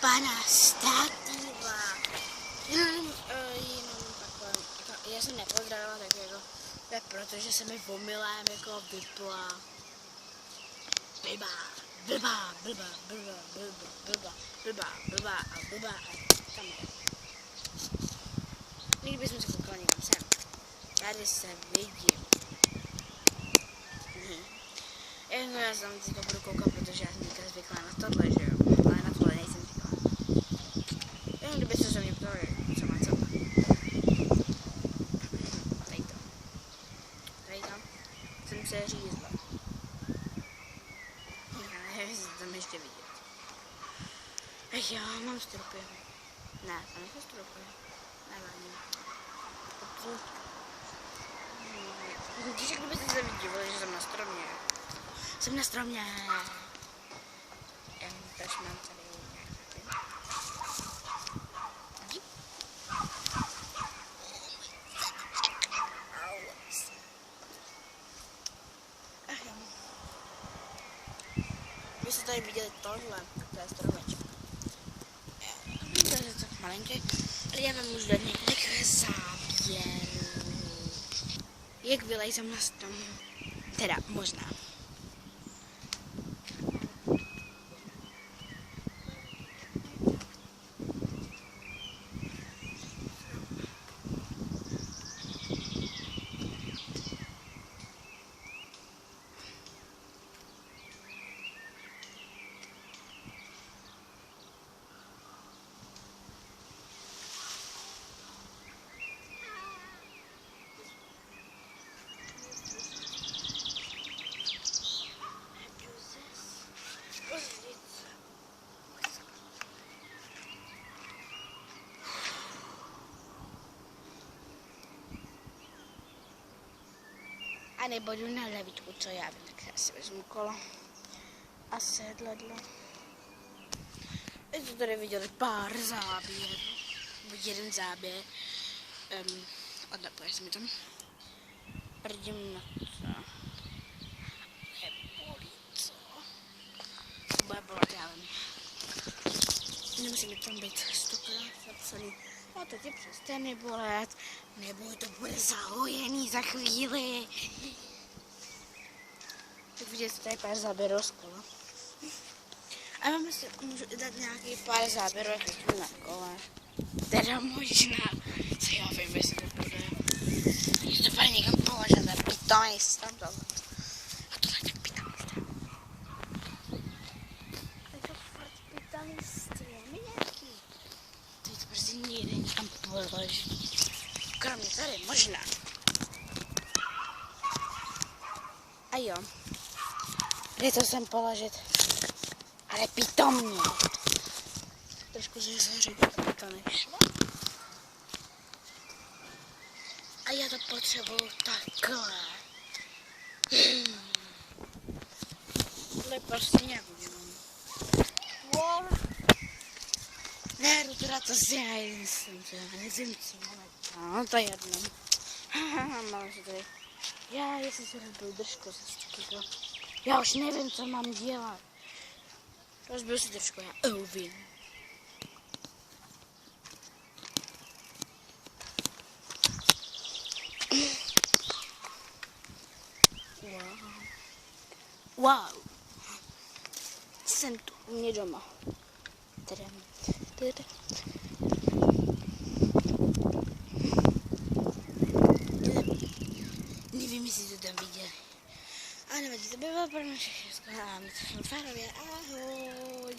pana stativa. Jenom takhle, já jsem nepozdravila, tak jako, to je proto, že se mi omylem jako vypla. Blbá a tam je. Někdy bychom se koukali někam sem. Tady se vidím. Já se tam teďka budu koukat, protože já jsem teďka zvyklá na tohle, že jo. Ale na tohle nejsem zvyklá. Jenom kdybyste se mě ptali, co má co. Tady tam. Jsem se řízla. Já nevím, jestli to tam ještě vidět. Ach já mám stropy. Ne, to nejsou stropy. Nevadí. Když kdybyste se vidívali, že jsem na stromě. Jsem na stromě. Takže mám tady nějaké. Ach jo. Vy jste tady viděli tohle, to je stromeček. To je tak malinký, ale já vám můžu dát několik záběrů. Jak vylejzem na strom. Teda možná. A nebo jdu na levítku, co já vím, tak já si vezmu kolo a sedladlo. Jste tady viděli pár záběrů, jeden záběr, odlepuje se mi tam. Prdím na to. Nebolí, co? Bude bolet, já vím. Nemusí mi tam být 100krát zapsaný. No to ti přestane bolet, nebo to bude zahojený za chvíli. Tak vidět, tady pár záběrů z kola. A vám si můžu dát nějaký pár záběrů, jak jdu na kole. Teda možná, co já vím, jestli to bude. Když to bude někam položit, a pitomist tam tohle. A tohle tak pitomist. Tak to fakt pitomist je nějaký. Tady to prostě nejde někam položit. Kromě tady, možná. A jo. Jde to sem položit. Ale pitomně. Trošku se zařadit, aby to nešlo. A já to potřebuju takhle. Tohle prostě nějak udělám. Wow. Ne, jdu teda to si nevím, co no, to je jedno. Mám si tady. Já, jestli si rozbil držku, já už nevím, co mám dělat. Rozbil si držku, já vím. Wow. Jsem tu, u mě doma. Nevím, jestli to tam viděli. A nevadí, to by bylo pro naše všechno. A my to fanfárově. Ahoj.